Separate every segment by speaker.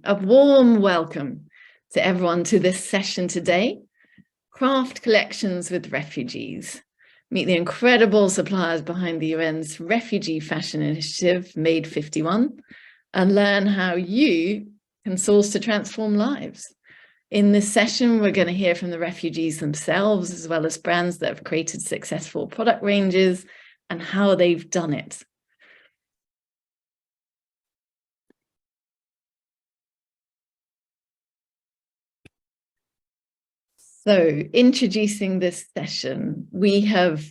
Speaker 1: a warm welcome to everyone to this session today, Craft Collections with Refugees. Meet the incredible suppliers behind the UN's refugee fashion initiative, Made 51, and learn how you can source to transform lives. In this session, we're going to hear from the refugees themselves, as well as brands that have created successful product ranges and how they've done it. So, introducing this session, we have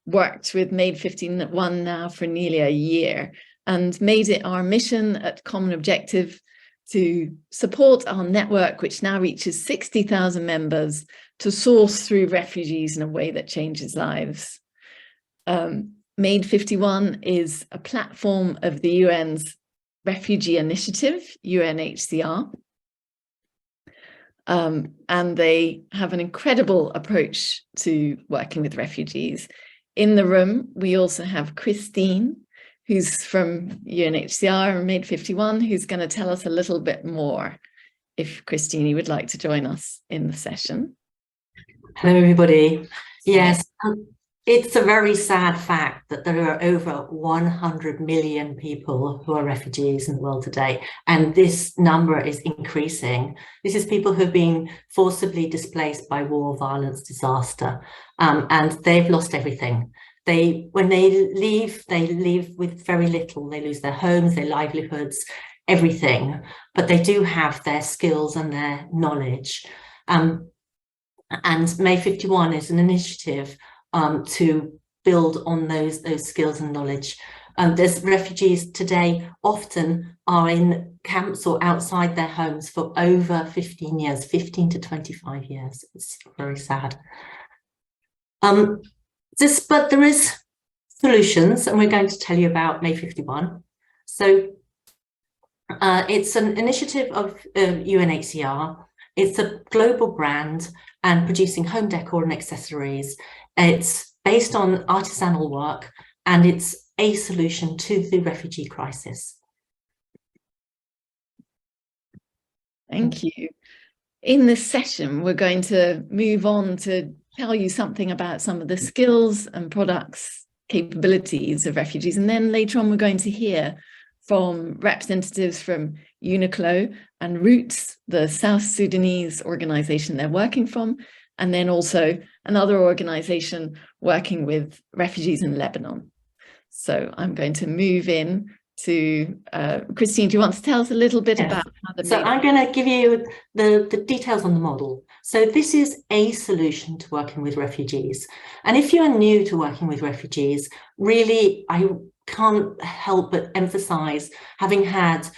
Speaker 1: worked with Made 51 now for nearly a year and made it our mission at Common Objective to support our network, which now reaches 60,000 members, to source through refugees in a way that changes lives. Made 51 is a platform of the UN's refugee initiative, UNHCR. And they have an incredible approach to working with refugees. In the room, we also have Christine, who's from UNHCR and Made 51, who's going to tell us a little bit more. If Christine, you would like to join us in the session.
Speaker 2: Hello, everybody. Yes, it's a very sad fact that there are over 100 million people who are refugees in the world today, and this number is increasing. This is people who've been forcibly displaced by war, violence, disaster, and they've lost everything. When they leave with very little. They lose their homes, their livelihoods, everything, but they do have their skills and their knowledge. And May 51 is an initiative to build on those skills and knowledge. There's refugees today often are in camps or outside their homes for over 15 years, 15 to 25 years. It's very sad. But there is solutions, and we're going to tell you about May 51. So it's an initiative of UNHCR. It's a global brand and producing home decor and accessories. It's based on artisanal work, and it's a solution to the refugee crisis.
Speaker 1: Thank you. In this session, we're going to move on to tell you something about some of the skills and products, capabilities of refugees. And then later on, we're going to hear from representatives from Uniqlo and Roots, the South Sudanese organization they're working from, and then also another organization working with refugees in Lebanon. So I'm going to move in to Christine. Do you want to tell us a little bit about how the
Speaker 2: So I'm going to give you the details on the model. So this is a solution to working with refugees. And if you're new to working with refugees, really, I can't help but emphasize, having had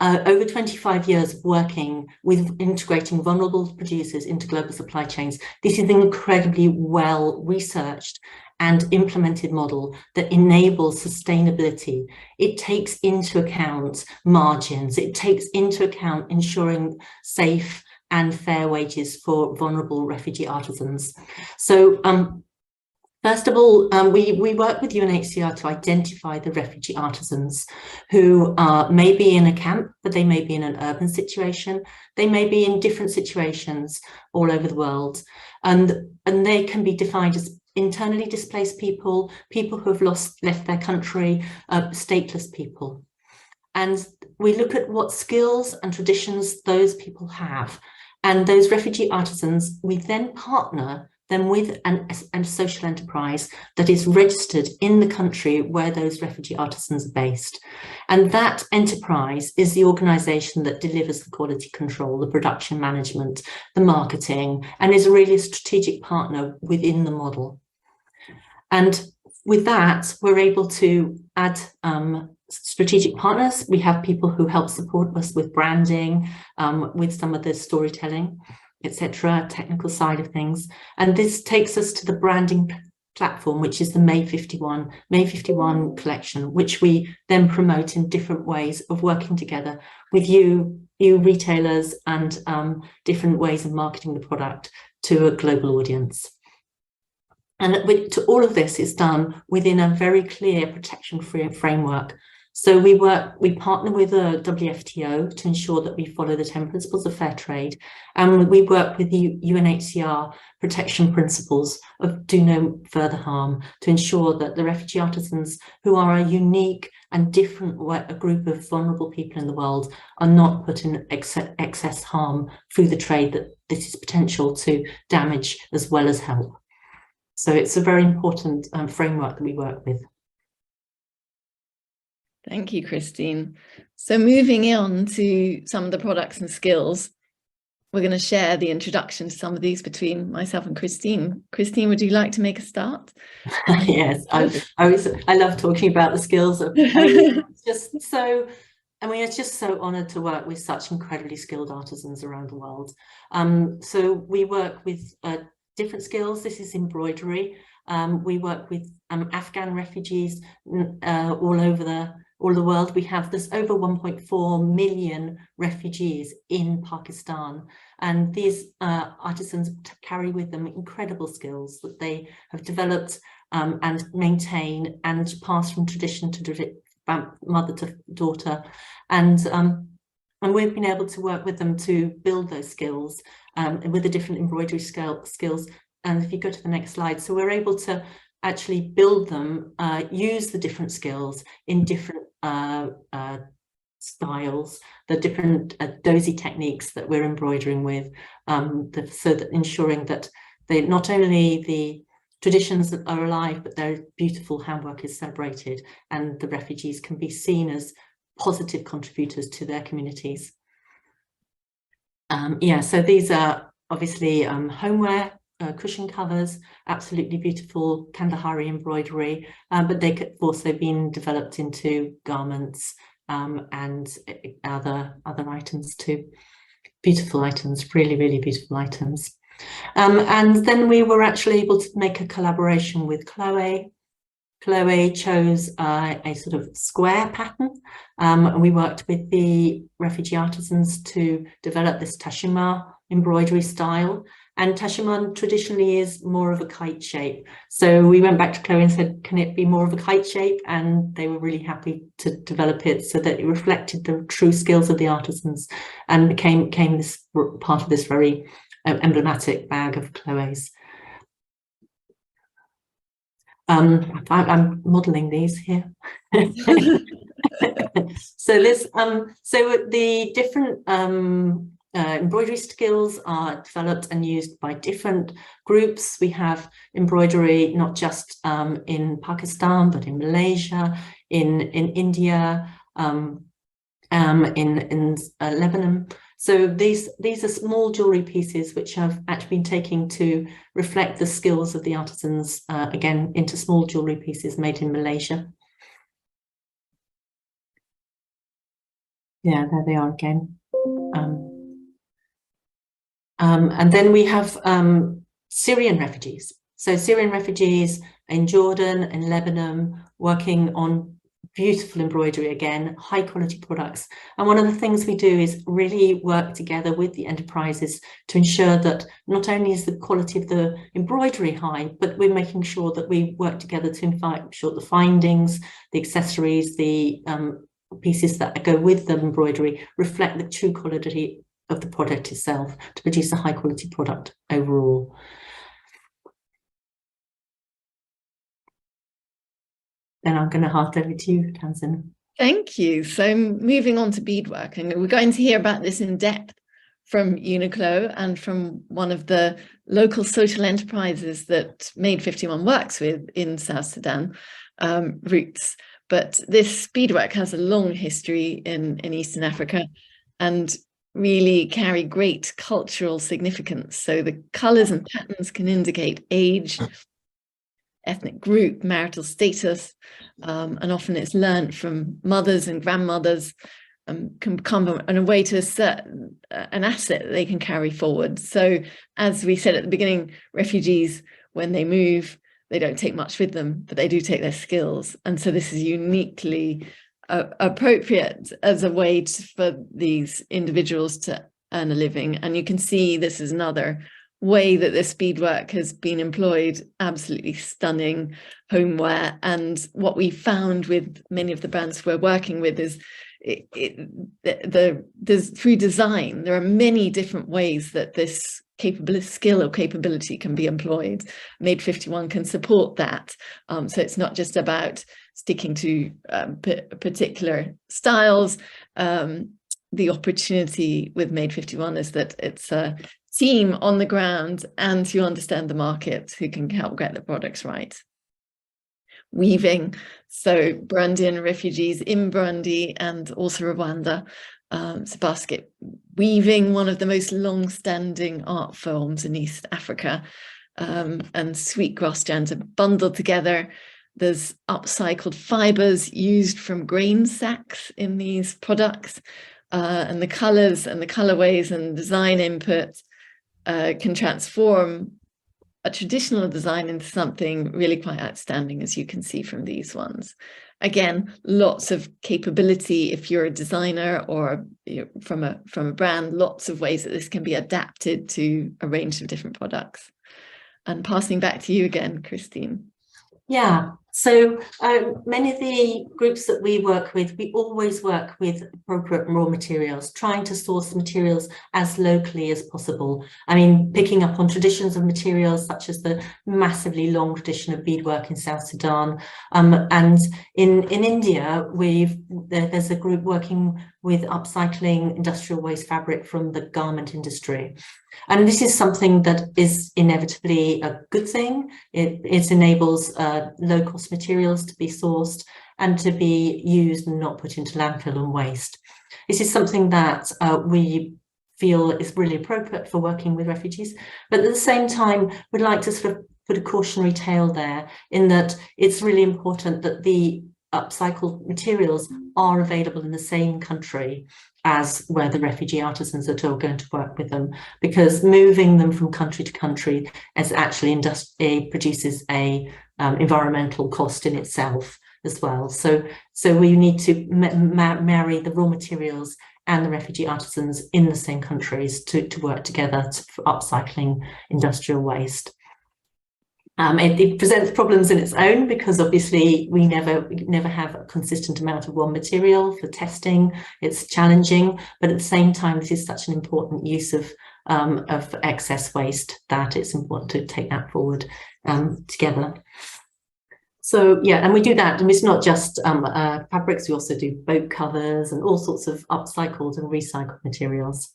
Speaker 2: over 25 years of working with integrating vulnerable producers into global supply chains, this is an incredibly well researched and implemented model that enables sustainability. It takes into account margins. It takes into account ensuring safe and fair wages for vulnerable refugee artisans. So first of all, we work with UNHCR to identify the refugee artisans who may be in a camp, but they may be in an urban situation. They may be in different situations all over the world. And they can be defined as internally displaced people, people who have left their country, stateless people. And we look at what skills and traditions those people have. And those refugee artisans, we then partner them with a social enterprise that is registered in the country where those refugee artisans are based. And that enterprise is the organisation that delivers the quality control, the production management, the marketing, and is really a strategic partner within the model. And with that, we're able to add strategic partners. We have people who help support us with branding, with some of the storytelling, etc., technical side of things. And this takes us to the branding platform, which is the May 51 collection, which we then promote in different ways of working together with you retailers, and different ways of marketing the product to a global audience. And all of this is done within a very clear protection framework So we partner with the WFTO to ensure that we follow the 10 principles of fair trade. And we work with the UNHCR protection principles of do no further harm to ensure that the refugee artisans, who are a unique and different a group of vulnerable people in the world, are not put in excess harm through the trade that this is potential to damage as well as help. So it's a very important framework that we work with.
Speaker 1: Thank you, Christine. So moving on to some of the products and skills, we're going to share the introduction to some of these between myself and Christine. Christine, would you like to make a start?
Speaker 2: Yes, I love talking about the skills. It's just so, it's just so honoured to work with such incredibly skilled artisans around the world. So we work with different skills. This is embroidery. We work with Afghan refugees all over the world. There's over 1.4 million refugees in Pakistan, and these artisans carry with them incredible skills that they have developed and maintain and pass from tradition to mother to daughter, and we've been able to work with them to build those skills with the different embroidery skills. And if you go to the next slide, so we're able to actually build them, use the different skills in different styles, the different dozy techniques that we're embroidering with, so that ensuring that they not only the traditions that are alive, but their beautiful handwork is celebrated, and the refugees can be seen as positive contributors to their communities. So these are obviously homeware, cushion covers, absolutely beautiful Kandahari embroidery, but they could also been developed into garments and other items too. Beautiful items, really, really beautiful items. And then we were actually able to make a collaboration with Chloe. Chloe chose a sort of square pattern, and we worked with the refugee artisans to develop this tashima embroidery style. And tashima traditionally is more of a kite shape. So we went back to Chloe and said, can it be more of a kite shape? And they were really happy to develop it so that it reflected the true skills of the artisans and became this part of this very emblematic bag of Chloe's. I'm modeling these here. So the different embroidery skills are developed and used by different groups. We have embroidery not just in Pakistan, but in Malaysia, in India, in Lebanon. So these are small jewelry pieces which have actually been taken to reflect the skills of the artisans, again, into small jewelry pieces made in Malaysia. Yeah, there they are again. And then we have Syrian refugees. So Syrian refugees in Jordan and Lebanon working on beautiful embroidery, again, high quality products. And one of the things we do is really work together with the enterprises to ensure that not only is the quality of the embroidery high, but we're making sure that we work together to ensure the findings, the accessories, the pieces that go with the embroidery reflect the true quality of the product itself to produce a high quality product overall. Then I'm going to hand over to you, Tamsin.
Speaker 1: Thank you. So moving on to beadwork, and we're going to hear about this in depth from Uniqlo and from one of the local social enterprises that Made 51 works with in South Sudan, Roots. But this beadwork has a long history in Eastern Africa and really carry great cultural significance. So the colours and patterns can indicate age, ethnic group, marital status, and often it's learnt from mothers and grandmothers, can become a way to assert an asset that they can carry forward. So as we said at the beginning, refugees, when they move, they don't take much with them, but they do take their skills. And so this is uniquely appropriate as a way for these individuals to earn a living. And you can see this is another way that this beadwork has been employed, absolutely stunning homeware. And what we found with many of the brands we're working with is there's through design, there are many different ways that this skill or capability can be employed. Made 51 can support that. So it's not just about sticking to particular styles. The opportunity with Made 51 is that it's a team on the ground and who understand the market, who can help get the products right. Weaving, so Burundian refugees in Burundi and also Rwanda. It's basket weaving, one of the most long-standing art forms in East Africa, and sweetgrass strands are bundled together. There's upcycled fibers used from grain sacks in these products, and the colors and the colorways and design input can transform a traditional design into something really quite outstanding, as you can see from these ones. Again, lots of capability if you're a designer or from a brand, lots of ways that this can be adapted to a range of different products. And passing back to you again, Christine.
Speaker 2: Yeah, so many of the groups that we work with, we always work with appropriate raw materials, trying to source materials as locally as possible. I mean, picking up on traditions of materials such as the massively long tradition of beadwork in South Sudan. And in India, there's a group working with upcycling industrial waste fabric from the garment industry. And this is something that is inevitably a good thing. It enables low-cost materials to be sourced and to be used and not put into landfill and waste. This is something that we feel is really appropriate for working with refugees, but at the same time, we'd like to sort of put a cautionary tale there in that it's really important that the upcycled materials are available in the same country as where the refugee artisans are going to work with them, because moving them from country to country as actually produces a environmental cost in itself as well. So we need to marry the raw materials and the refugee artisans in the same countries to work together for upcycling industrial waste. It presents problems in its own because obviously we never have a consistent amount of raw material for testing. It's challenging, but at the same time, this is such an important use of excess waste that it's important to take that forward together. So yeah, and we do that, and it's not just fabrics. We also do boat covers and all sorts of upcycled and recycled materials.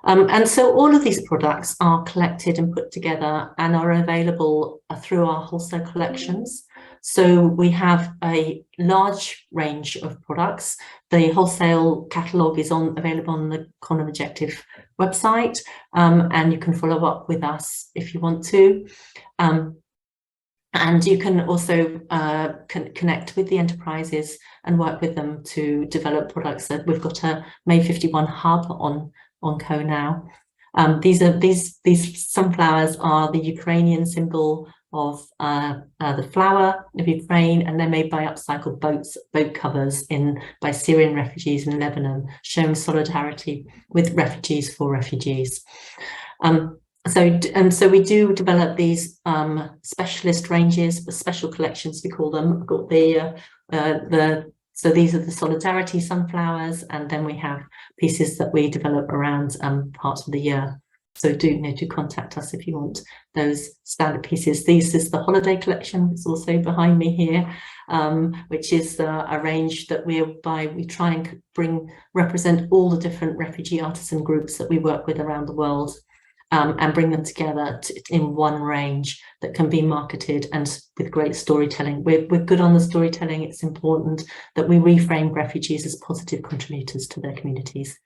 Speaker 2: And so all of these products are collected and put together and are available through our wholesale collections. So we have a large range of products. The wholesale catalogue is available on the Quantum Objective website, and you can follow up with us if you want to. And you can also connect with the enterprises and work with them to develop products. So we've got a Made 51 hub on Co now. These sunflowers are the Ukrainian symbol of the flower of Ukraine, and they're made by upcycled boat covers by Syrian refugees in Lebanon, showing solidarity with refugees for refugees. So we do develop these specialist ranges, the special collections we call them. We've got so these are the solidarity sunflowers, and then we have pieces that we develop around parts of the year. So do contact us if you want those standard pieces. This is the holiday collection. It's also behind me here, which is a range that we try and represent all the different refugee artisan groups that we work with around the world. And bring them together in one range that can be marketed and with great storytelling. We're good on the storytelling. It's important that we reframe refugees as positive contributors to their communities.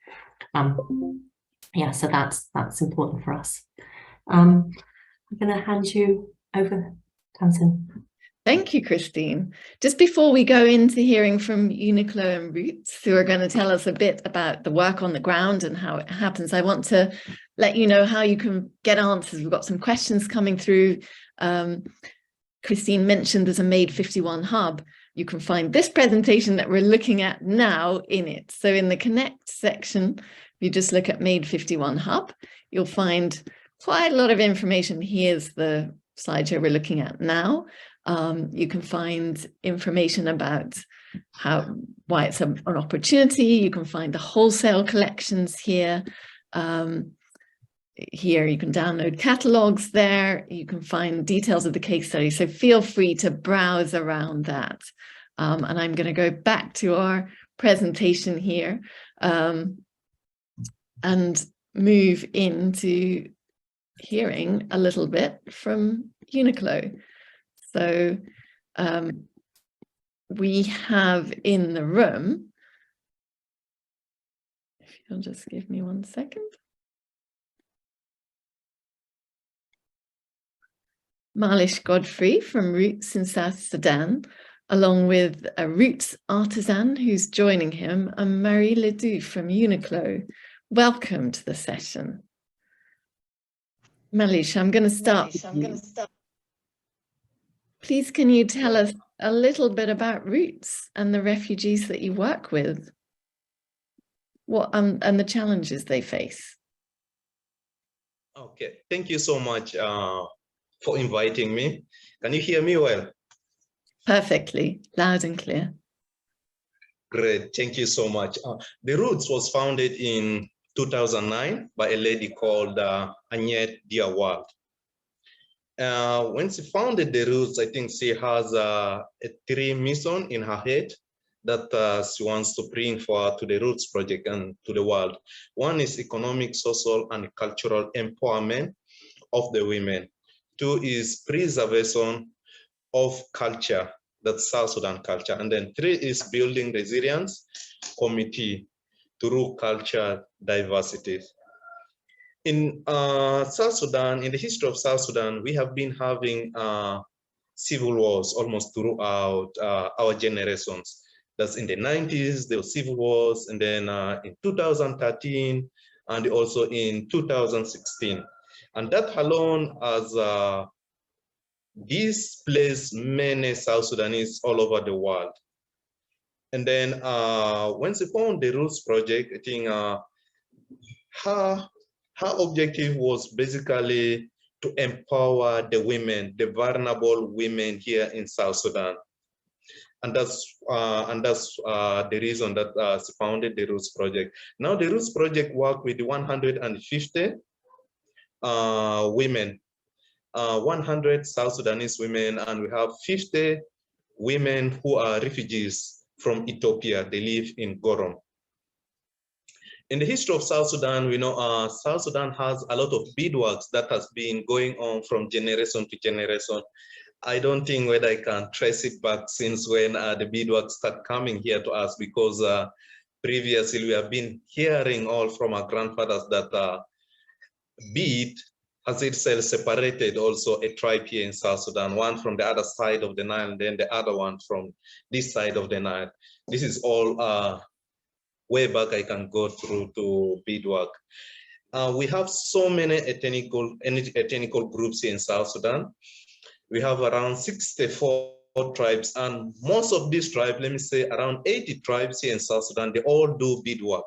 Speaker 2: Yeah, so that's important for us. I'm going to hand you over, Tamsin.
Speaker 1: Thank you, Christine. Just before we go into hearing from Uniqlo and Roots, who are going to tell us a bit about the work on the ground and how it happens, I want to let you know how you can get answers. We've got some questions coming through. Christine mentioned there's a Made 51 hub. You can find this presentation that we're looking at now in it. So in the Connect section, if you just look at Made 51 hub, you'll find quite a lot of information. Here's the slideshow we're looking at now. You can find information about why it's an opportunity. You can find the wholesale collections here. Here you can download catalogs there. You can find details of the case study. So feel free to browse around that. And I'm going to go back to our presentation here and move into hearing a little bit from Uniqlo. So we have in the room, if you'll just give me 1 second. Malish Godfrey from Roots in South Sudan, along with a Roots artisan who's joining him, and Marie Ledoux from Uniqlo. Welcome to the session. Malish, I'm going to start with you. Please, can you tell us a little bit about Roots and the refugees that you work with? What and the challenges they face?
Speaker 3: Okay, thank you so much for inviting me. Can you hear me well?
Speaker 1: Perfectly, loud and clear.
Speaker 3: Great, thank you so much. The Roots was founded in 2009 by a lady called Agnès Diawad. When she founded the Roots, I think she has a 3 mission in her head that she wants to bring to the Roots project and to the world. One is economic, social, and cultural empowerment of the women. 2 is preservation of culture, that's South Sudan culture. And then 3 is building resilience committee through culture diversity. In South Sudan, in the history of South Sudan, we have been having civil wars almost throughout our generations. That's in the 90s, there were civil wars, and then in 2013, and also in 2016. And that alone has displaced many South Sudanese all over the world. And then when she found the Roots project, I think her objective was basically to empower the women, the vulnerable women here in South Sudan. And that's the reason that she founded the Roots project. Now the Roots project work with 150 women, 100 South Sudanese women, and we have 50 women who are refugees from Ethiopia. They live in Gorom. In the history of South Sudan, we know South Sudan has a lot of beadworks that has been going on from generation to generation. I don't think whether I can trace it back since when the beadworks start coming here to us, because previously we have been hearing all from our grandfathers that bead has itself separated also a tribe here in South Sudan, one from the other side of the Nile, and then the other one from this side of the Nile. This is all way back I can go through to beadwork. We have so many ethnic groups here in South Sudan. We have around 64 tribes, and most of these tribes, let me say around 80 tribes here in South Sudan, they all do beadwork.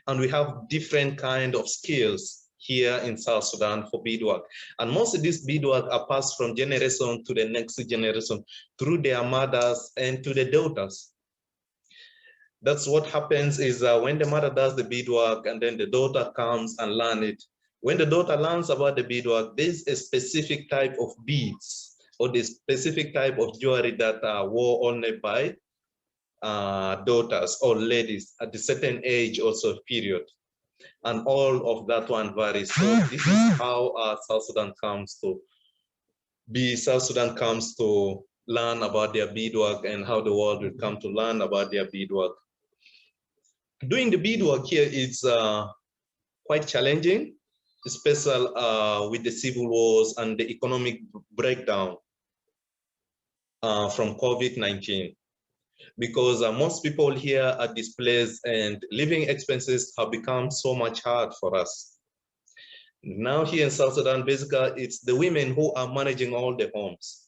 Speaker 3: And we have different kind of skills here in South Sudan for beadwork. And most of these beadwork are passed from generation to the next generation through their mothers and to the daughters. That's what happens is when the mother does the beadwork and then the daughter comes and learn it. When the daughter learns about the beadwork, there's a specific type of beads or the specific type of jewelry that are worn only by daughters or ladies at a certain age also period. And all of that one varies. So this is how South Sudan comes to be. South Sudan comes to learn about their beadwork and how the world will come to learn about their beadwork. Doing the beadwork here is quite challenging, especially with the civil wars and the economic breakdown from COVID-19. Because most people here are displaced and living expenses have become so much hard for us. Now here in South Sudan, basically it's the women who are managing all the homes.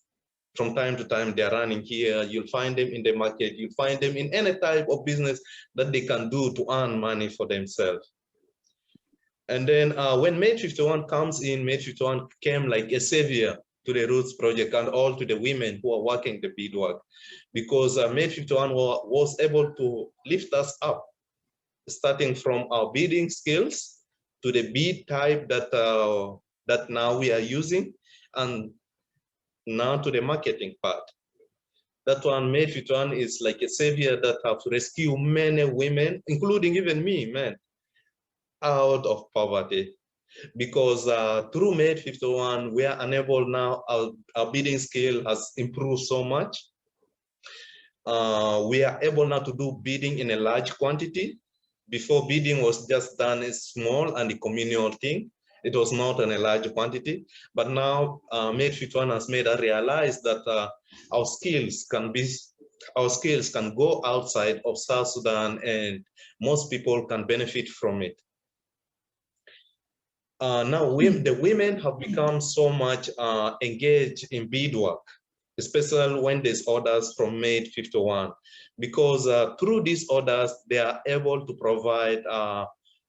Speaker 3: From time to time, they're running here. You'll find them in the market. You'll find them in any type of business that they can do to earn money for themselves. And then when Made 51 comes in, Made 51 came like a savior to the Roots Project and all to the women who are working the beadwork, because Made 51 was able to lift us up, starting from our beading skills to the bead type that that now we are using, and now to the marketing part. That one, Made 51 is like a savior that have rescued many women, including even me, man, out of poverty. Because through Made 51, we are unable now, our bidding skill has improved so much. We are able now to do bidding in a large quantity. Before, bidding was just done as small and a communal thing. It was not in a large quantity. But now Made 51 has made us realize that our skills can go outside of South Sudan, and most people can benefit from it. Now the women have become so much engaged in beadwork, especially when there's orders from Made 51, because through these orders, they are able to provide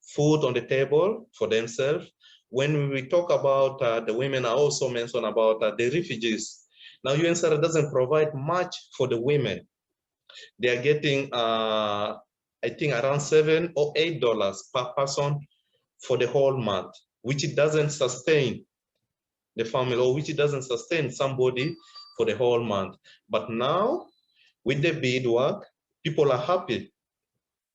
Speaker 3: food on the table for themselves. When we talk about the women, I also mentioned about the refugees. Now UNHCR doesn't provide much for the women. They are getting, I think, around $7 or $8 per person for the whole month, which it doesn't sustain the family, or which it doesn't sustain somebody for the whole month. But now, with the beadwork, people are happy.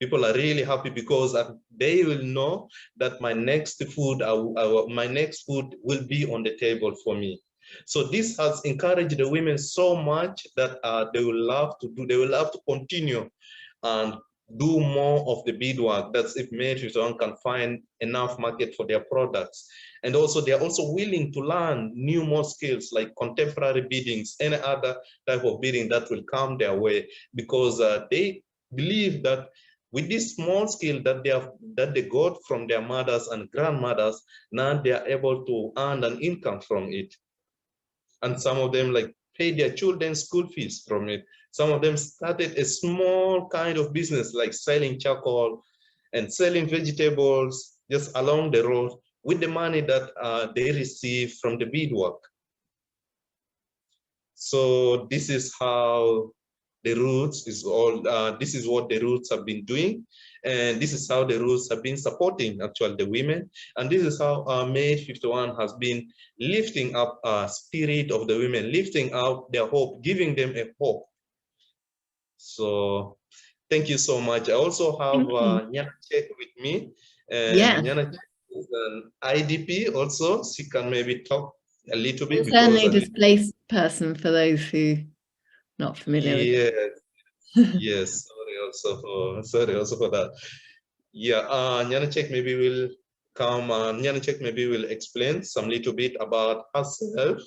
Speaker 3: People are really happy because they will know that my next food will be on the table for me. So this has encouraged the women so much that they will love to continue and do more of the beadwork. That's if Made 51 can find enough market for their products. And also, they are also willing to learn more skills like contemporary beadings, any other type of beading that will come their way, because they believe that with this small skill that they got from their mothers and grandmothers, now they are able to earn an income from it. And some of them like pay their children's school fees from it. Some of them started a small kind of business like selling charcoal and selling vegetables just along the road with the money that they receive from the beadwork. So this is how the Roots is all, this is what the Roots have been doing. And this is how the Roots have been supporting actually the women. And this is how Made 51 has been lifting up spirit of the women, lifting up their hope, giving them a hope. So thank you so much. I also have Nyana Chek with me. And
Speaker 1: yeah.
Speaker 3: Nyana Chek is an IDP also. She can maybe talk a little bit.
Speaker 1: Certainly displaced person for those who not familiar with
Speaker 3: it. Yes, sorry also for that. Yeah, Nyana Chek maybe will come, Nyana Chek maybe will explain some little bit about herself,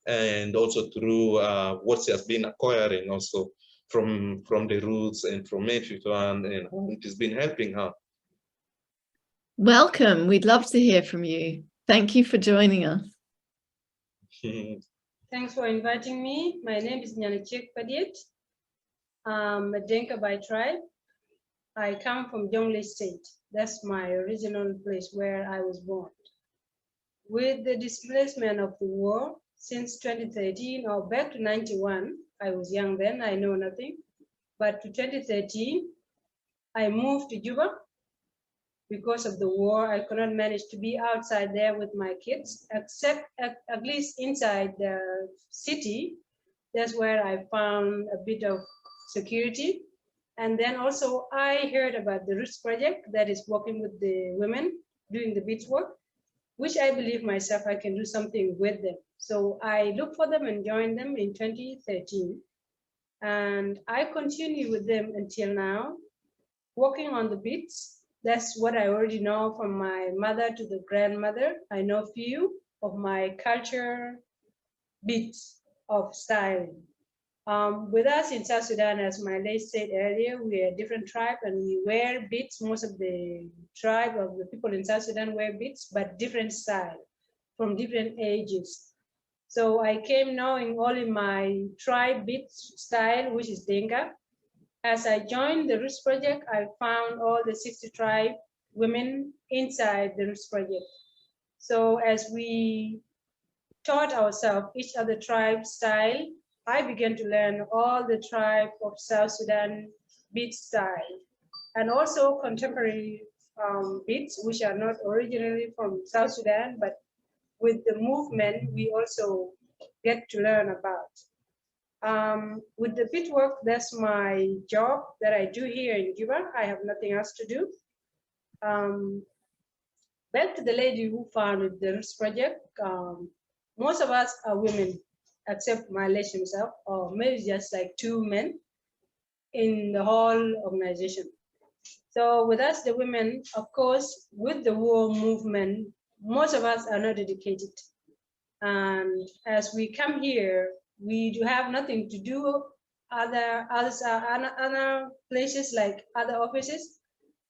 Speaker 3: and also through what she has been acquiring also from the Roots and from Made 51, and how it has been helping her.
Speaker 1: Welcome, we'd love to hear from you. Thank you for joining us.
Speaker 4: Thanks for inviting me. My name is Nyana Chek Padiet. I'm a Denka by tribe. I come from Jonglei State. That's my original place where I was born. With the displacement of the war since 2013 or back to 91, I was young then, I know nothing. But to 2013, I moved to Juba. Because of the war, I could not manage to be outside there with my kids, except at least inside the city. That's where I found a bit of security. And then also I heard about the Roots Project that is working with the women doing the beadwork, which I believe myself I can do something with them. So I looked for them and joined them in 2013. And I continue with them until now, working on the beads. That's what I already know from my mother to the grandmother. I know few of my culture beads of styling. With us in South Sudan, as my late said earlier, we are a different tribe and we wear beads. Most of the tribe of the people in South Sudan wear beads, but different style from different ages. So I came knowing only my tribe beads style, which is Denga. As I joined the Roots Project, I found all the 60 tribes women inside the Roots Project. So as we taught ourselves each other tribe style, I began to learn all the tribe of South Sudan beat style, and also contemporary beats, which are not originally from South Sudan, but with the movement, we also get to learn about. With the beat work, that's my job that I do here in Juba. I have nothing else to do. Back to the lady who founded the Roots Project, most of us are women, except Malish himself, or maybe just like 2 men in the whole organization. So with us, the women, of course, with the war movement, most of us are not educated. And as we come here, we do have nothing to do other places like other offices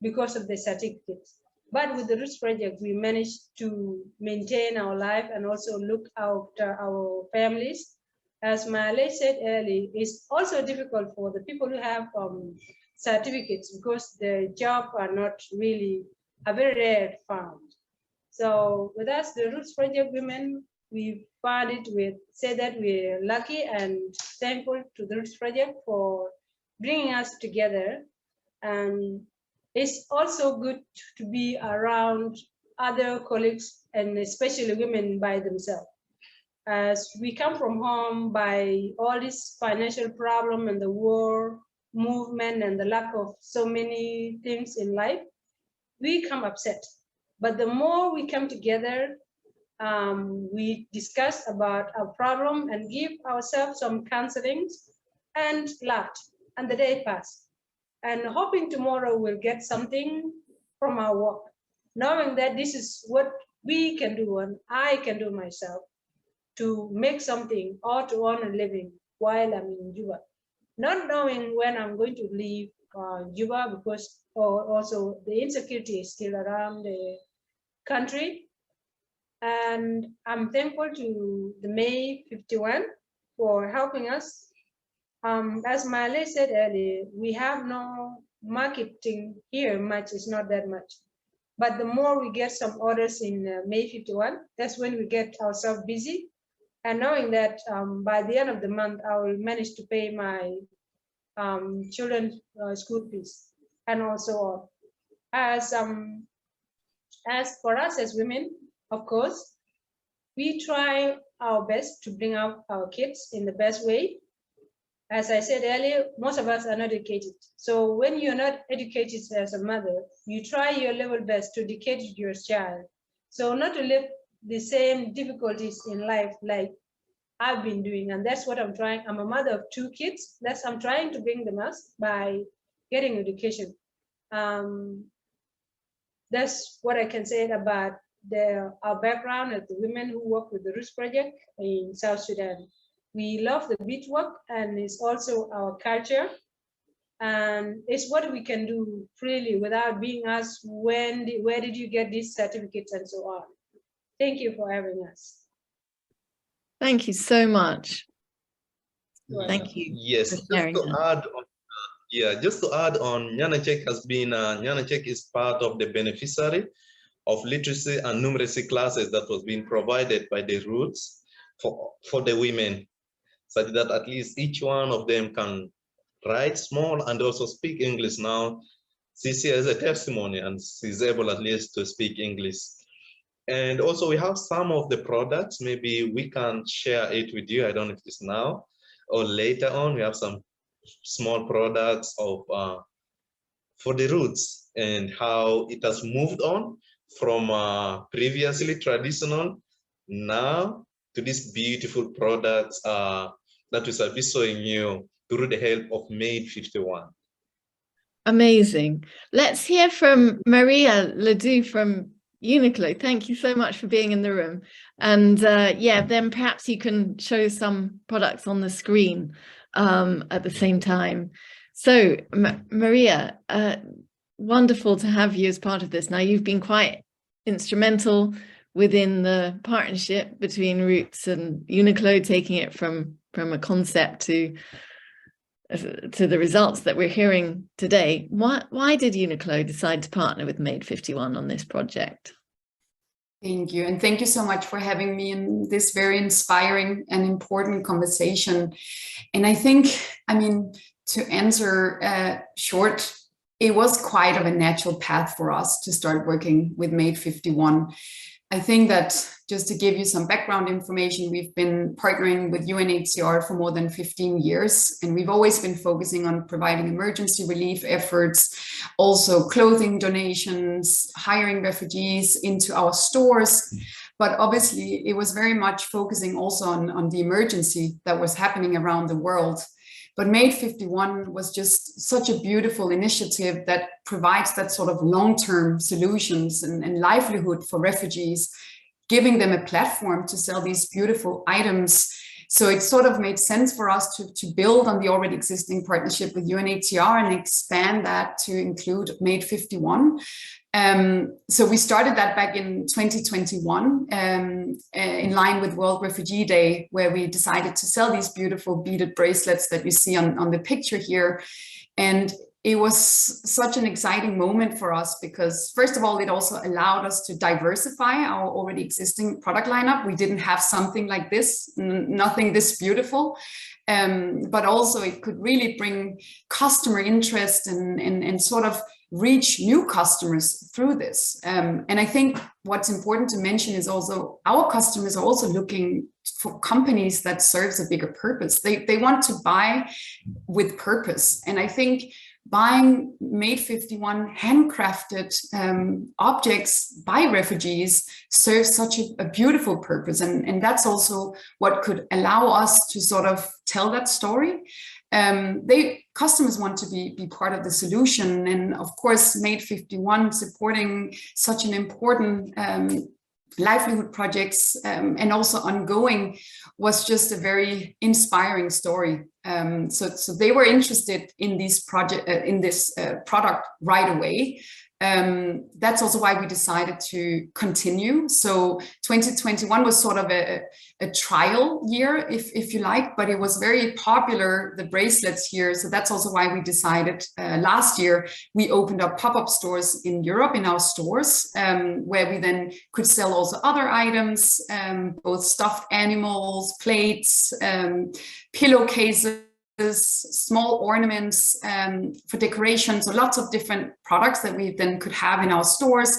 Speaker 4: because of the certificates. But with the Roots Project, we managed to maintain our life and also look after our families. As Malay said earlier, it's also difficult for the people who have certificates because the jobs are not really a very rare found. So with us, the Roots Project women, we found it with say that we're lucky and thankful to the Roots Project for bringing us together. And it's also good to be around other colleagues and especially women by themselves. As we come from home by all this financial problem and the war movement and the lack of so many things in life, we come upset. But the more we come together, we discuss about our problem and give ourselves some counseling and laughed, and the day passed. And hoping tomorrow we'll get something from our work, knowing that this is what we can do and I can do myself to make something or to earn a living while I'm in Juba. Not knowing when I'm going to leave Juba because also the insecurity is still around the country. And I'm thankful to the May 51 for helping us. As Malay said earlier, we have no marketing here much, it's not that much. But the more we get some orders in May 51, that's when we get ourselves busy. And knowing that by the end of the month, I will manage to pay my children's school fees and also as for us as women, of course, we try our best to bring up our kids in the best way. As I said earlier, most of us are not educated. So when you're not educated as a mother, you try your level best to educate your child. So not to live the same difficulties in life like I've been doing. And that's what I'm trying. I'm a mother of 2 kids. I'm trying to bring them up by getting education. That's what I can say about our background as the women who work with the Roots Project in South Sudan. We love the beat work and it's also our culture. And it's what we can do freely without being asked, where did you get these certificates and so on. Thank you for having us.
Speaker 1: Thank you so much. Thank you.
Speaker 3: Yes, just to add on, Nyanachek Nyanachek is part of the beneficiary of literacy and numeracy classes that was being provided by the Roots for the women, such that at least each one of them can write small and also speak English now. Cici is a testimony and she's able at least to speak English. And also we have some of the products, maybe we can share it with you. I don't know if it's now or later on. We have some small products of for the Roots and how it has moved on from previously traditional now to these beautiful products that we shall be showing you through the help of May 51.
Speaker 1: Amazing. Let's hear from Maria Ledoux from Uniqlo. Thank you so much for being in the room. And yeah, then perhaps you can show some products on the screen at the same time. So Maria, wonderful to have you as part of this. Now you've been quite instrumental within the partnership between Roots and Uniqlo, taking it from a concept to to the results that we're hearing today. Why did Uniqlo decide to partner with Made 51 on this project?
Speaker 5: Thank you. And thank you so much for having me in this very inspiring and important conversation. And I think, to answer short, it was quite of a natural path for us to start working with Made 51. I think that, just to give you some background information, we've been partnering with UNHCR for more than 15 years, and we've always been focusing on providing emergency relief efforts, also clothing donations, hiring refugees into our stores. But obviously, it was very much focusing also on the emergency that was happening around the world. But Made 51 was just such a beautiful initiative that provides that sort of long-term solutions and livelihood for refugees, giving them a platform to sell these beautiful items. So it sort of made sense for us to build on the already existing partnership with UNHCR and expand that to include Made 51. So we started that back in 2021 in line with World Refugee Day, where we decided to sell these beautiful beaded bracelets that you see on the picture here. And it was such an exciting moment for us because, first of all, it also allowed us to diversify our already existing product lineup. We didn't have something like this, nothing this beautiful. But also it could really bring customer interest and sort of reach new customers through this. And I think what's important to mention is also our customers are also looking for companies that serves a bigger purpose. They want to buy with purpose. And I think buying Made 51 handcrafted objects by refugees serves such a beautiful purpose. And that's also what could allow us to sort of tell that story. Customers want to be part of the solution. And of course, Made 51 supporting such an important livelihood projects and also ongoing was just a very inspiring story. So they were interested in this product right away. That's also why we decided to continue. So 2021 was sort of a trial year, if you like, but it was very popular, the bracelets here. So that's also why we decided last year, we opened up pop-up stores in Europe in our stores, where we then could sell also other items, both stuffed animals, plates, pillowcases, small ornaments for decoration. So lots of different products that we then could have in our stores.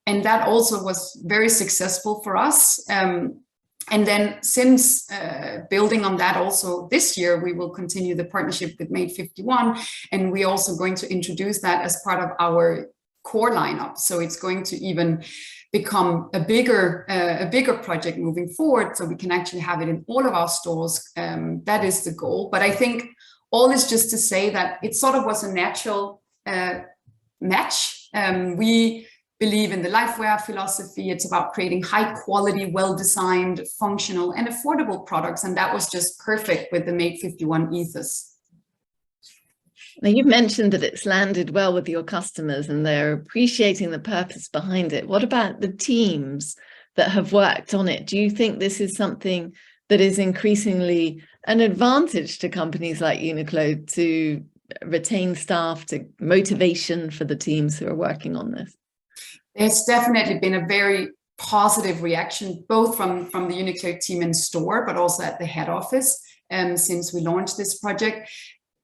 Speaker 5: And that also was very successful for us. And then since building on that also this year, we will continue the partnership with Made 51. And we're also going to introduce that as part of our core lineup. So it's going to even become a bigger project moving forward, so we can actually have it in all of our stores. That is the goal. But I think all is just to say that it sort of was a natural match. We believe in the LifeWear philosophy. It's about creating high quality, well-designed, functional and affordable products. And that was just perfect with the Made 51 ethos.
Speaker 1: Now, you've mentioned that it's landed well with your customers and they're appreciating the purpose behind it. What about the teams that have worked on it? Do you think this is something that is increasingly an advantage to companies like Uniqlo to retain staff, to motivation for the teams who are working on this?
Speaker 5: There's definitely been a very positive reaction, both from the Uniqlo team in store, but also at the head office since we launched this project.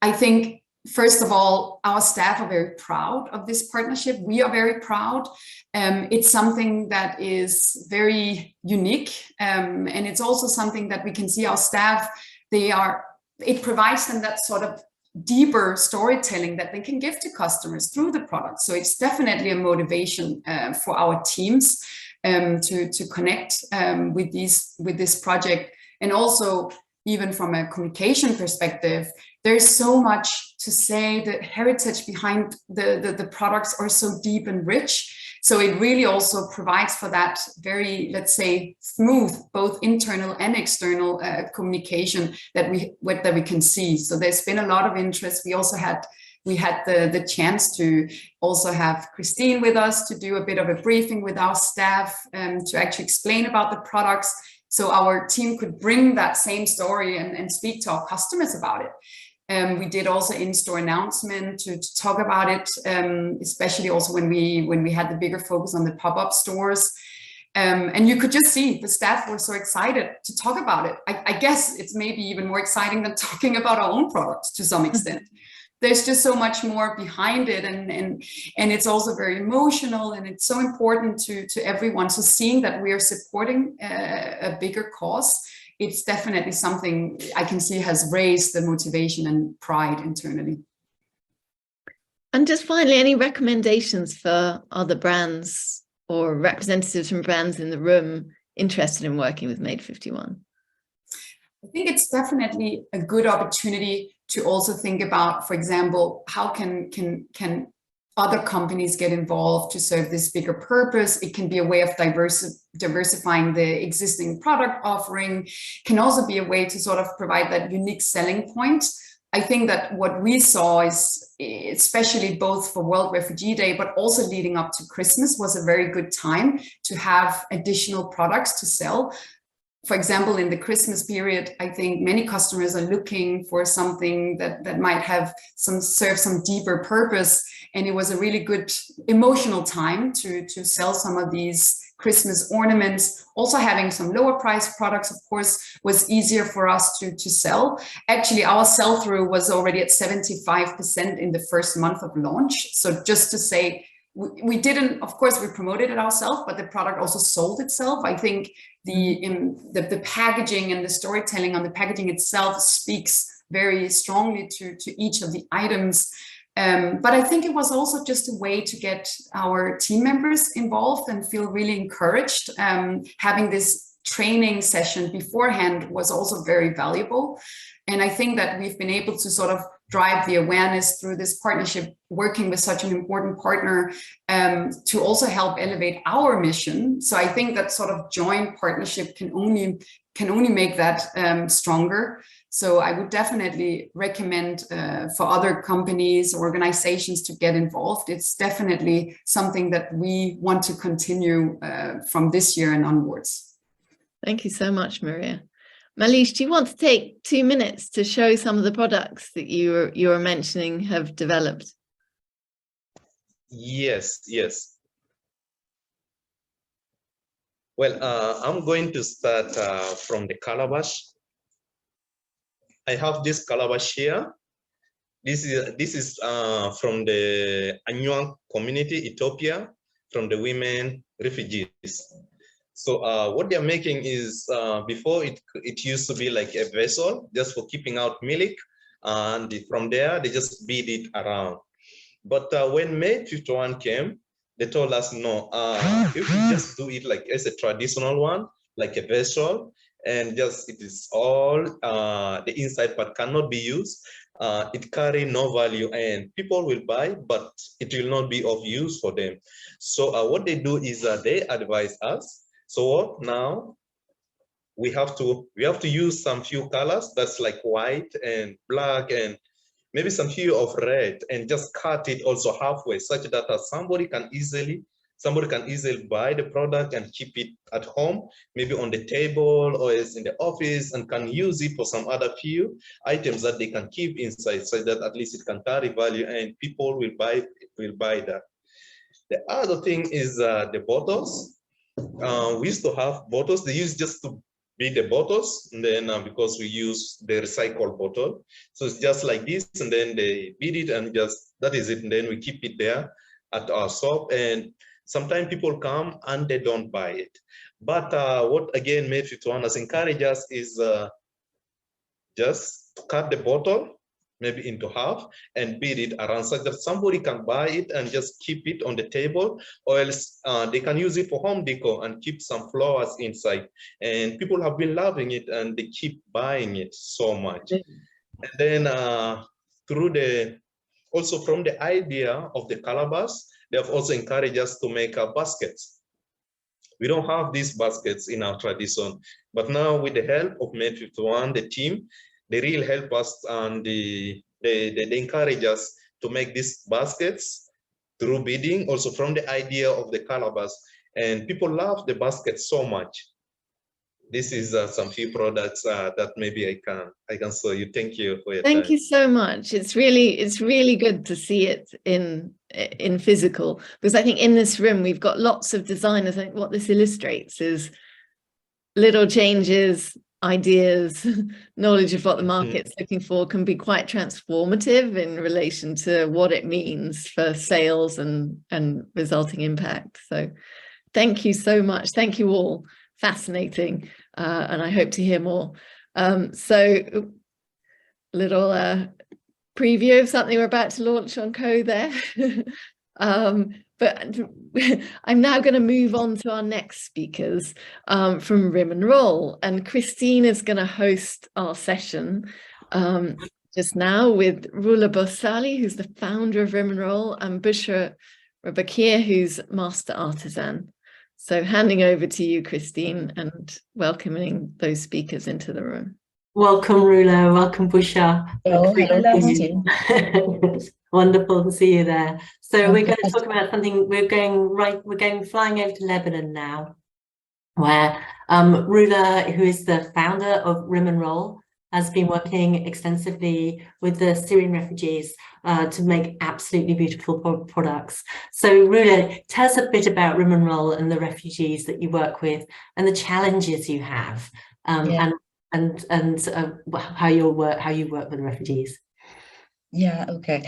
Speaker 5: I think, first of all, our staff are very proud of this partnership. We are very proud. It's something that is very unique. And it's also something that we can see our staff, it provides them that sort of deeper storytelling that they can give to customers through the product. So it's definitely a motivation for our teams to connect with this project. And also, even from a communication perspective, there's so much to say. The heritage behind the products are so deep and rich. So it really also provides for that very, let's say, smooth, both internal and external communication that we can see. So there's been a lot of interest. We also had the chance to also have Christine with us to do a bit of a briefing with our staff to actually explain about the products. So our team could bring that same story and speak to our customers about it. We did also in-store announcement to talk about it, especially also when we had the bigger focus on the pop-up stores. And you could just see the staff were so excited to talk about it. I guess it's maybe even more exciting than talking about our own products to some extent. There's just so much more behind it, and it's also very emotional, and it's so important to everyone. So seeing that we are supporting a bigger cause, it's definitely something I can see has raised the motivation and pride internally.
Speaker 1: And just finally, any recommendations for other brands or representatives from brands in the room interested in working with Made 51?
Speaker 5: I think it's definitely a good opportunity to also think about, for example, how can other companies get involved to serve this bigger purpose. It can be a way of diversifying the existing product offering, can also be a way to sort of provide that unique selling point. I think that what we saw is, especially both for World Refugee Day, but also leading up to Christmas, was a very good time to have additional products to sell. For example, in the Christmas period, I think many customers are looking for something that might have serve some deeper purpose. And it was a really good emotional time to sell some of these Christmas ornaments. Also having some lower price products, of course, was easier for us to sell. Actually, our sell-through was already at 75% in the first month of launch. So just to say, we didn't, of course, we promoted it ourselves, but the product also sold itself. I think the packaging and the storytelling on the packaging itself speaks very strongly to each of the items. But I think it was also just a way to get our team members involved and feel really encouraged. Having this training session beforehand was also very valuable. And I think that we've been able to sort of drive the awareness through this partnership, working with such an important partner, to also help elevate our mission. So I think that sort of joint partnership can only make that stronger. So I would definitely recommend for other companies or organizations to get involved. It's definitely something that we want to continue from this year and onwards.
Speaker 1: Thank you so much, Maria. Malish, do you want to take 2 minutes to show some of the products that you were mentioning have developed?
Speaker 3: Yes. Well, I'm going to start from the calabash. I have this calabash here. This is from the Anyuang community, Ethiopia, from the women refugees. So what they're making is, before it used to be like a vessel just for keeping out milk, and from there they just beat it around. But when Made 51 came, they told us no, if we just do it like as a traditional one, like a vessel, and just it is all the inside part cannot be used. It carry no value, and people will buy, but it will not be of use for them. So what they do is they advise us. So now we have to use some few colors, that's like white and black and maybe some hue of red, and just cut it also halfway, such that somebody can easily buy the product and keep it at home, maybe on the table or is in the office, and can use it for some other few items that they can keep inside, so that at least it can carry value and people will buy that. The other thing is the bottles. We used to have bottles. They used just to be the bottles, and then because we use the recycled bottle, so it's just like this, and then they beat it, and just that is it, and then we keep it there at our shop. And sometimes people come and they don't buy it. But what again Made 51 has encouraged us is just to cut the bottle maybe into half and beat it around, so that somebody can buy it and just keep it on the table, or else they can use it for home decor and keep some flowers inside. And people have been loving it and they keep buying it so much. And then also from the idea of the calabash, they have also encouraged us to make baskets. We don't have these baskets in our tradition, but now with the help of Made 51, the team, they really help us, and they encourage us to make these baskets through bidding, also from the idea of the calabash. And people love the basket so much. this is some few products that maybe I can show you. Thank you for your
Speaker 1: Thank
Speaker 3: time.
Speaker 1: you so much. It's really good to see it in physical, because I think in this room we've got lots of designers. I think what this illustrates is little changes, ideas, knowledge of what the market's looking for can be quite transformative in relation to what it means for sales and resulting impact. So thank you so much. Thank you all. Fascinating. And I hope to hear more. So little preview of something we're about to launch on Co there. But I'm now going to move on to our next speakers from Rim and Roll, and Christine is going to host our session just now with Rula Borsali, who's the founder of Rim and Roll, and Bushra Rabakir, who's master artisan. So handing over to you, Christine, and welcoming those speakers into the room.
Speaker 2: Welcome, Rula. Welcome, Bushra.
Speaker 6: Hello, Christine.
Speaker 2: Wonderful to see you there. So we're going to talk about something. We're going flying over to Lebanon now, where Rula, who is the founder of Rim and Roll, has been working extensively with the Syrian refugees to make absolutely beautiful products. So Rula, tell us a bit about Rim and Roll and the refugees that you work with and the challenges you have, and how you work with refugees.
Speaker 6: Yeah, okay.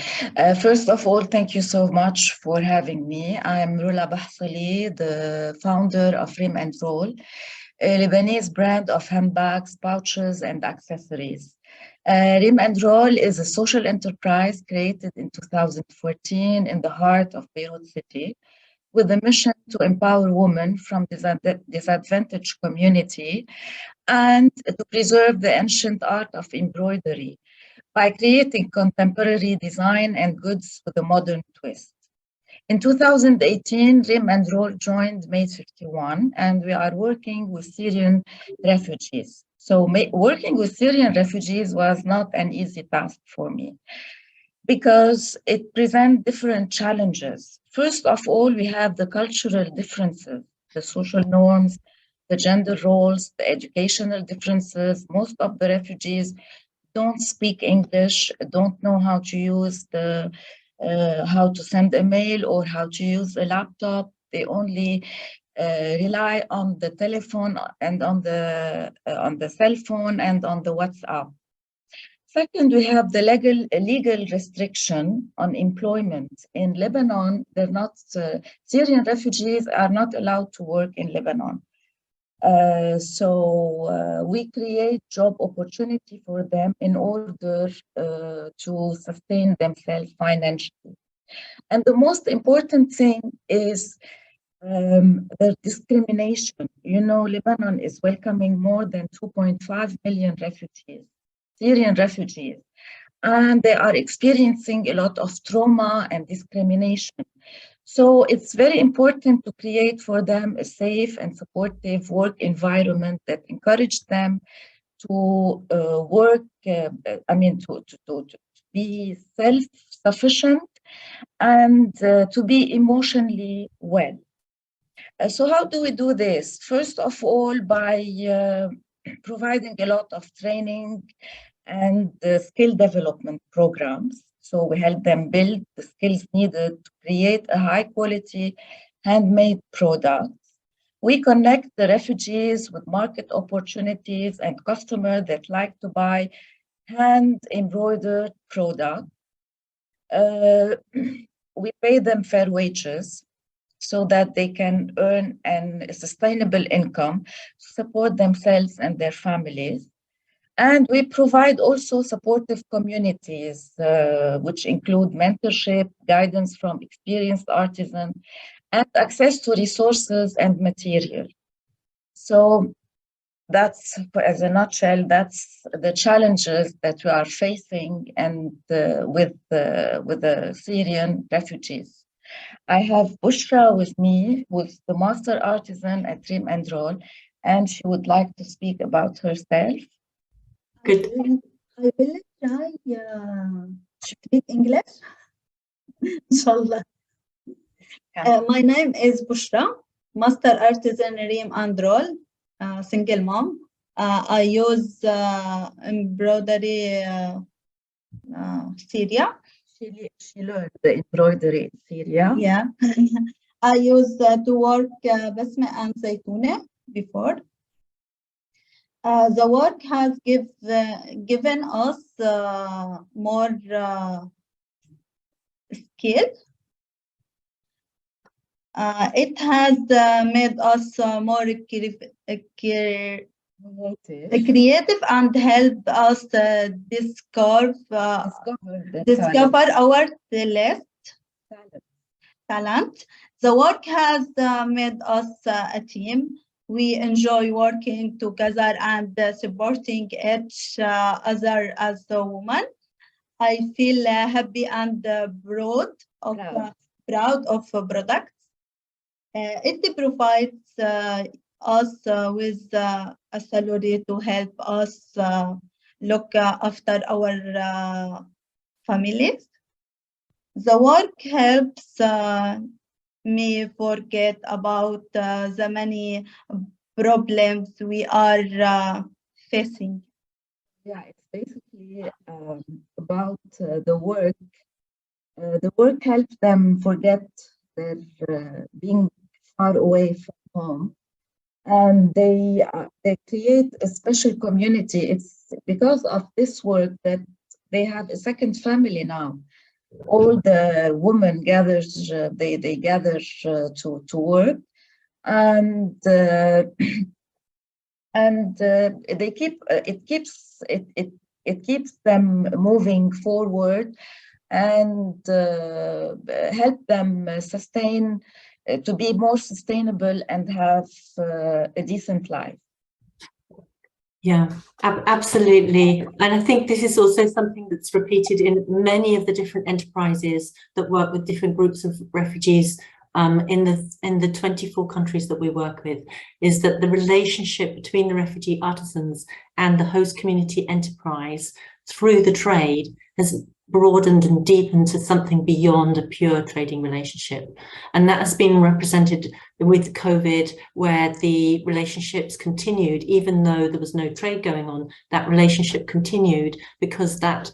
Speaker 6: First of all, thank you so much for having me. I'm Rula Borsali, the founder of Rim and Roll, a Lebanese brand of handbags, pouches, and accessories. Rim and Roll is a social enterprise created in 2014 in the heart of Beirut City, with the mission to empower women from disadvantaged community and to preserve the ancient art of embroidery by creating contemporary design and goods with a modern twist. In 2018, Rim and Roll joined Made 51, and we are working with Syrian refugees. So working with Syrian refugees was not an easy task for me because it presents different challenges. First of all, we have the cultural differences, the social norms, the gender roles, the educational differences. Most of the refugees don't speak English, don't know how to use how to send a mail or how to use a laptop. They only rely on the telephone and on the cell phone and on the WhatsApp. Second, we have the legal restriction on employment. In Lebanon, Syrian refugees are not allowed to work in Lebanon. So we create job opportunity for them in order to sustain themselves financially. And the most important thing is the discrimination. You know, Lebanon is welcoming more than 2.5 million refugees, Syrian refugees, and they are experiencing a lot of trauma and discrimination. So it's very important to create for them a safe and supportive work environment that encourages them to work, to be self-sufficient and to be emotionally well. So how do we do this? First of all, by providing a lot of training and skill development programs. So we help them build the skills needed to create a high quality handmade product. We connect the refugees with market opportunities and customers that like to buy hand embroidered products. We pay them fair wages so that they can earn a sustainable income to support themselves and their families. And we provide also supportive communities, which include mentorship, guidance from experienced artisans, and access to resources and material. So that's, as a nutshell, that's the challenges that we are facing and with the Syrian refugees. I have Bushra with me, who is the master artisan at Rim and Roll, and she would like to speak about herself.
Speaker 2: Good.
Speaker 7: I will try speak English. Inshallah. My name is Bushra, master artisan Rim and Roll. single mom. I use embroidery Syria.
Speaker 6: She learned the embroidery in Syria.
Speaker 7: Yeah. I used to work Basma and Zaytuna before. The work has given us more skill. It has made us more creative and helped us discover our talent. The work has made us a team. We enjoy working together and supporting each other as a woman. I feel happy and proud of products. It provides us with a salary to help us look after our families. The work helps me forget about the many problems we are facing.
Speaker 6: Yeah, it's basically about the work. The work helps them forget their being far away from home, and they create a special community. It's because of this work that they have a second family now. All the women gathers, they gather to work, and they keep it keeps them moving forward and help them sustain to be more sustainable and have a decent life.
Speaker 2: Yeah, absolutely. And I think this is also something that's repeated in many of the different enterprises that work with different groups of refugees in the 24 countries that we work with, is that the relationship between the refugee artisans and the host community enterprise through the trade has broadened and deepened to something beyond a pure trading relationship. And that has been represented with COVID, where the relationships continued, even though there was no trade going on, that relationship continued because that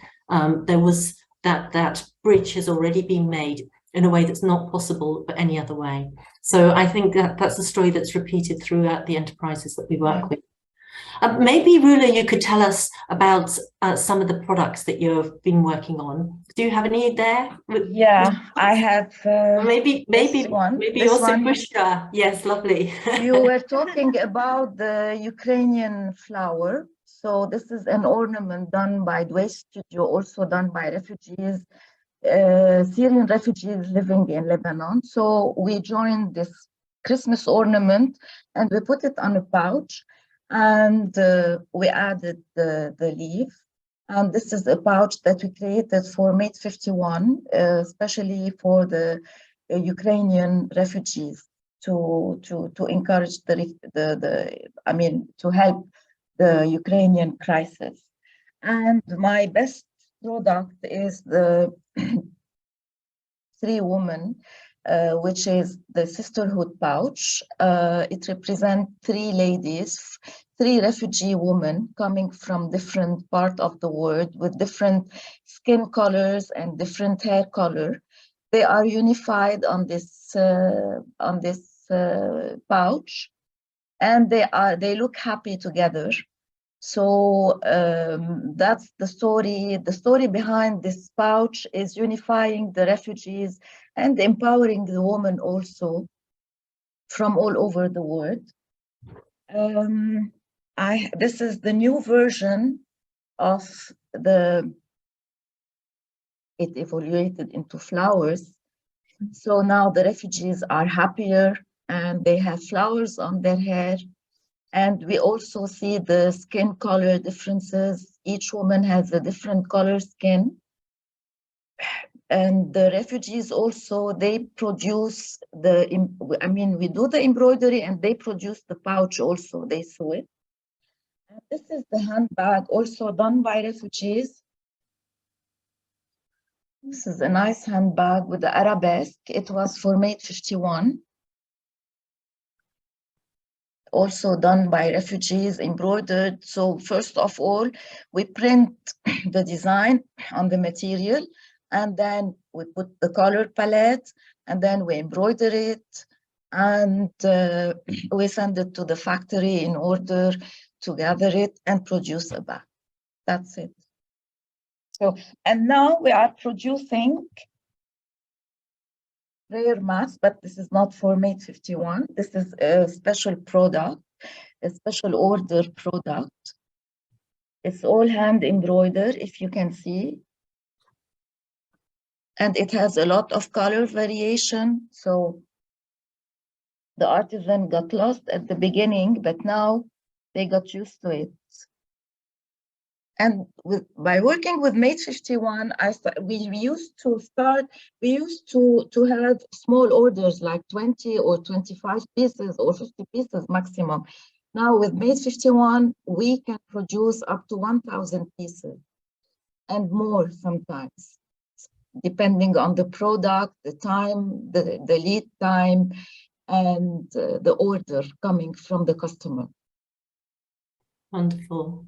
Speaker 2: there was that bridge has already been made in a way that's not possible but any other way. So I think that's a story that's repeated throughout the enterprises that we work with. Maybe, Rula, you could tell us about some of the products that you've been working on. Do you have any there?
Speaker 6: Yeah, I have.
Speaker 2: Maybe also Bushra. Yes, lovely.
Speaker 6: You were talking about the Ukrainian flower. So this is an ornament done by the Waste Studio, also done by refugees, Syrian refugees living in Lebanon. So we joined this Christmas ornament and we put it on a pouch. And we added the leaf. And this is a pouch that we created for Mate 51, especially for the Ukrainian refugees to encourage to help the Ukrainian crisis. And my best product is the 3 women, which is the sisterhood pouch. It represents 3 ladies, 3 refugee women coming from different parts of the world with different skin colors and different hair color. They are unified on this pouch, and they look happy together. So that's the story. The story behind this pouch is unifying the refugees and empowering the women also from all over the world. This is the new version of it evaluated into flowers. So now the refugees are happier and they have flowers on their hair. And we also see the skin color differences. Each woman has a different color skin. And the refugees also, they produce we do the embroidery and they produce the pouch also, they sew it. And this is the handbag also done by refugees. This is a nice handbag with the arabesque. It was for Mate 51. also done by refugees, embroidered. So first of all, we print the design on the material, and then we put the color palette, and then we embroider it, and we send it to the factory in order to gather it and produce a bag. That's it. So, and now we are producing rare mass, but this is not for Made 51. This is a special product, a special order product. It's all hand embroidered, if you can see. And it has a lot of color variation. So the artisan got lost at the beginning, but now they got used to it. And by working with Made 51, we used to have small orders like 20 or 25 pieces or 50 pieces maximum. Now with Made 51, we can produce up to 1,000 pieces and more sometimes, depending on the product, the time, the lead time, and the order coming from the customer.
Speaker 2: Wonderful.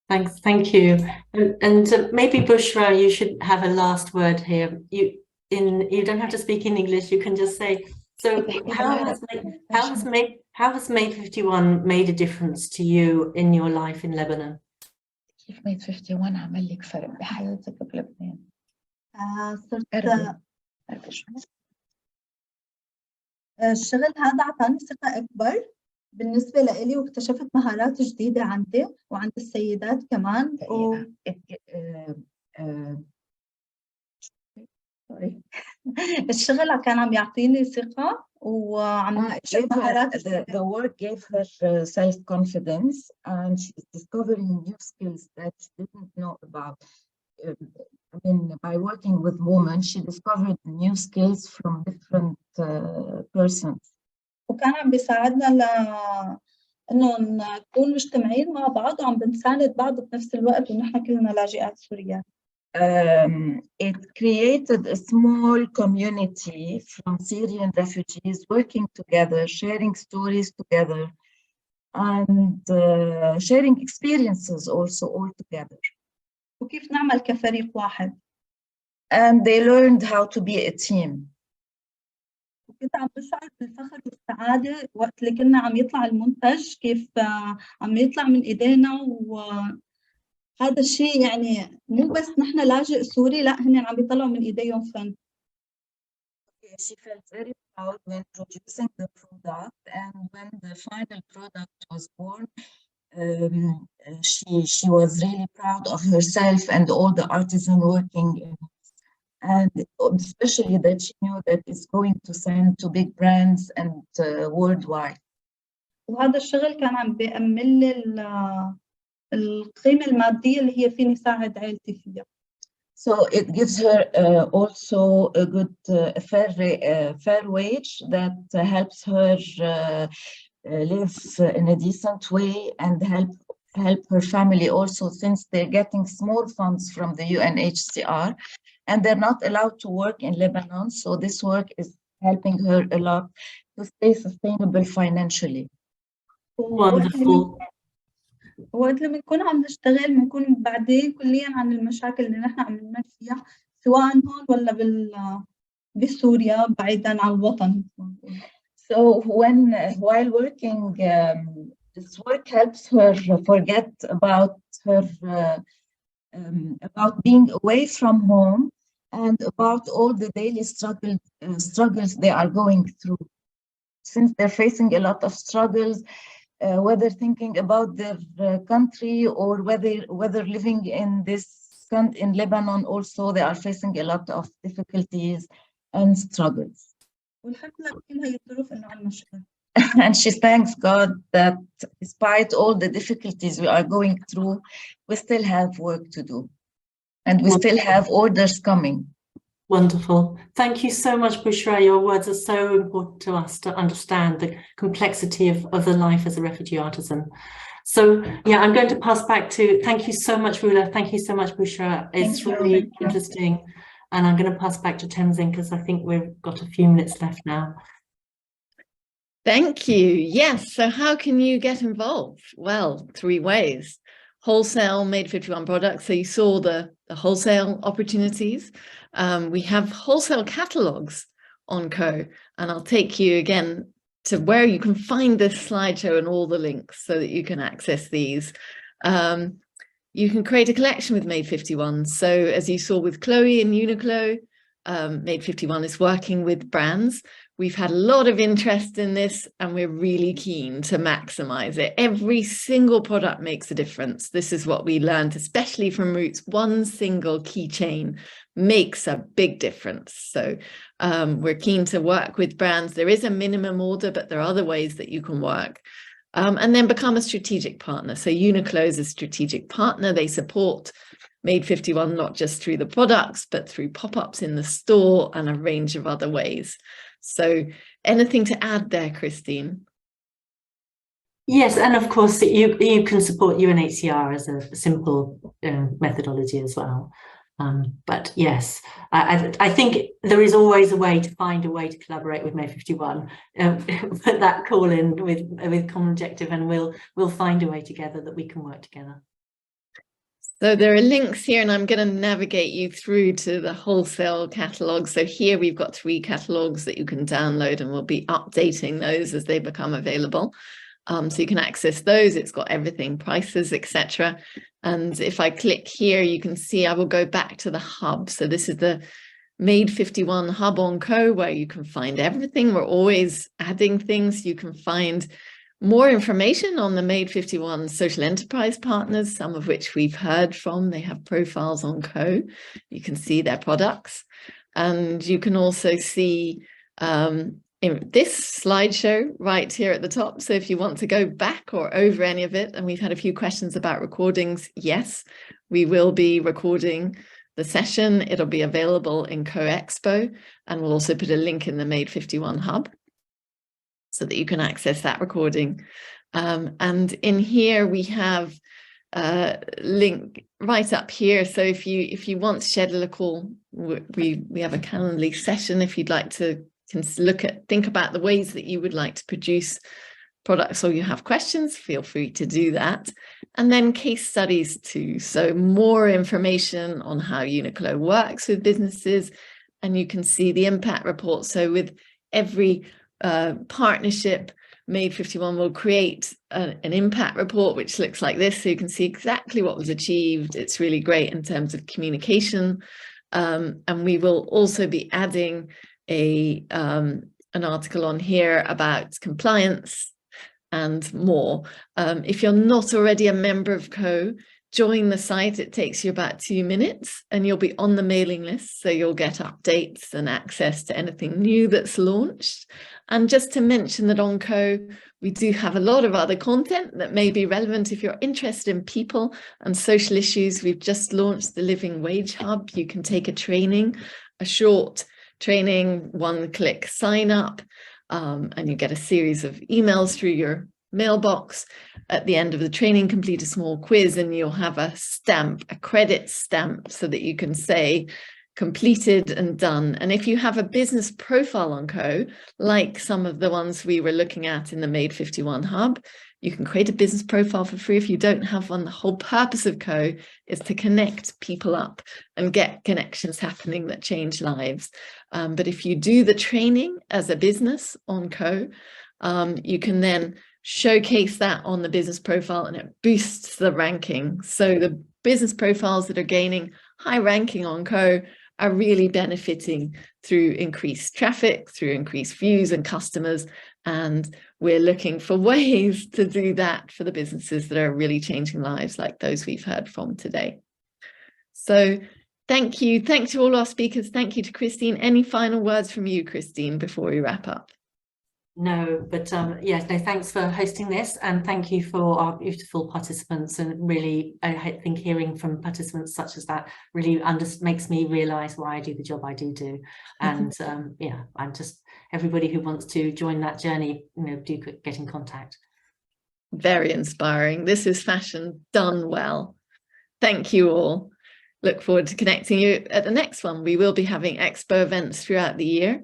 Speaker 2: Thanks, thank you. And maybe Bushra, you should have a last word here. You don't have to speak in English. You can just say. So, how has Made 51 made a difference to you in your life in Lebanon?
Speaker 6: كيف Made 51 عمل لك فرق بحياتك بلبنان؟
Speaker 7: صرت الشغل هذا أعطاني ثقة أكبر بالنسبة لإلي، واكتشفت مهارات جديدة عندي وعند السيدات كمان. الشغل كان عم يعطيني ثقة وعم اكتشف مهارات.
Speaker 6: The work gave her self-confidence, and she's discovering new skills that she didn't know about. I mean, by working with women, she discovered new skills from different persons.
Speaker 7: وكان عم بيساعدنا إنه نكون مجتمعين مع بعض وعم بنساند بعض بنفس الوقت، ونحن كلنا لاجئات سوريات.
Speaker 6: It created a small community from Syrian refugees working together, sharing stories together, and sharing experiences also all together.
Speaker 7: وكيف نعمل كفريق واحد.
Speaker 6: And they learned how to be a team.
Speaker 7: وكنت عم بشعر بالفخر والسعادة وقت اللي كنا عم يطلع المنتج، كيف عم يطلع من إيدينا، وهذا الشيء يعني مو بس نحن لاجئ سوري، لا هن عم يطلعوا من إيديهم فن.
Speaker 6: She felt very proud when producing the product, and when the final product was born, she was really proud of herself and all the artisan working in it. And especially that she knew that it's going to send to big brands and worldwide.
Speaker 7: وهذا الشغل كان عم بيأمن لي القيمة المادية اللي هي فيني ساعد عائلتي فيها.
Speaker 6: So it gives her also a good fair wage that helps her live in a decent way and help her family also, since they're getting small funds from the UNHCR. And they're not allowed to work in Lebanon. So this work is helping her a lot to stay sustainable financially.
Speaker 2: Wonderful.
Speaker 7: وقت لما نكون عم نشتغل بنكون بعدين كليا عن المشاكل اللي نحن عم نمر فيها، سواء هون ولا بسوريا بعيدا عن الوطن.
Speaker 6: So while working, this work helps her forget about her about being away from home and about all the daily struggles they are going through. Since they're facing a lot of struggles, whether thinking about their country or whether living in Lebanon also, they are facing a lot of difficulties and struggles. And she thanks God that despite all the difficulties we are going through, we still have work to do, and we still have orders coming.
Speaker 2: Wonderful. Thank you so much, Bushra. Your words are so important to us to understand the complexity of the life as a refugee artisan. So yeah, I'm going to pass back to, thank you so much, Rula. Thank you so much, Bushra. It's really interesting. And I'm going to pass back to Tenzin because I think we've got a few minutes left now.
Speaker 1: Thank you. Yes. So how can you get involved? Well, 3 ways. Wholesale Made 51 products. So you saw the wholesale opportunities. We have wholesale catalogs on Co. And I'll take you again to where you can find this slideshow and all the links so that you can access these. You can create a collection with Made 51. So as you saw with Chloe and Uniqlo, Made 51 is working with brands. We've had a lot of interest in this and we're really keen to maximize it. Every single product makes a difference. This is what we learned, especially from Roots. One single keychain makes a big difference. So we're keen to work with brands. There is a minimum order, but there are other ways that you can work. And then become a strategic partner. So Uniqlo is a strategic partner. They support Made 51, not just through the products, but through pop-ups in the store and a range of other ways. So anything to add there, Christine?
Speaker 2: Yes, and of course you can support UNHCR as a simple methodology as well. But yes, I think there is always a way to find a way to collaborate with Made 51. Put that call in with common objective, and we'll find a way together that we can work together. So
Speaker 1: there are links here, and I'm going to navigate you through to the wholesale catalogue. So here we've got 3 catalogues that you can download, and we'll be updating those as they become available. So you can access those. It's got everything, prices, etc. And if I click here, you can see I will go back to the hub. So this is the Made 51 hub on Co, where you can find everything. We're always adding things. You can find more information on the Made 51 social enterprise partners, some of which we've heard from. They have profiles on Co. You can see their products. And you can also see in this slideshow right here at the top. So if you want to go back or over any of it, and we've had a few questions about recordings, yes, we will be recording the session. It'll be available in Expo, and we'll also put a link in the Made 51 hub so that you can access that recording. And in here we have a link right up here. So if you want to schedule a call, we have a Calendly session. If you'd like to think about the ways that you would like to produce products, or you have questions, feel free to do that. And then case studies too. So more information on how Uniqlo works with businesses, and you can see the impact report. So with every partnership, Made 51 will create an impact report, which looks like this. So you can see exactly what was achieved. It's really great in terms of communication. And we will also be adding an article on here about compliance and more. If you're not already a member of Co, join the site. It takes you about 2 minutes and you'll be on the mailing list. So you'll get updates and access to anything new that's launched. And just to mention that on Co, we do have a lot of other content that may be relevant if you're interested in people and social issues. We've just launched the Living Wage Hub. You can take a training, a short training, 1-click sign up, and you get a series of emails through your mailbox. At the end of the training, complete a small quiz and you'll have a stamp, a credit stamp, so that you can say completed and done. And if you have a business profile on Co, like some of the ones we were looking at in the Made 51 hub, you can create a business profile for free. If you don't have one, the whole purpose of Co is to connect people up and get connections happening that change lives. But if you do the training as a business on Co, you can then showcase that on the business profile and it boosts the ranking. So the business profiles that are gaining high ranking on Co are really benefiting through increased traffic, through increased views and customers. And we're looking for ways to do that for the businesses that are really changing lives, like those we've heard from today. So thank you. Thanks to all our speakers. Thank you to Christine. Any final words from you, Christine, before we wrap up?
Speaker 2: No, but yes, no, thanks for hosting this, and thank you for our beautiful participants. And really, I think hearing from participants such as that really makes me realise why I do the job I do. And yeah, I'm just, everybody who wants to join that journey, do get in contact.
Speaker 1: Very inspiring. This is fashion done well. Thank you all. Look forward to connecting you at the next one. We will be having Expo events throughout the year.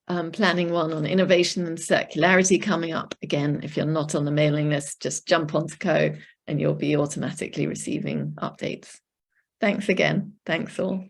Speaker 1: planning one on innovation and circularity coming up. Again, if you're not on the mailing list, just jump onto Co and you'll be automatically receiving updates. Thanks again. Thanks all.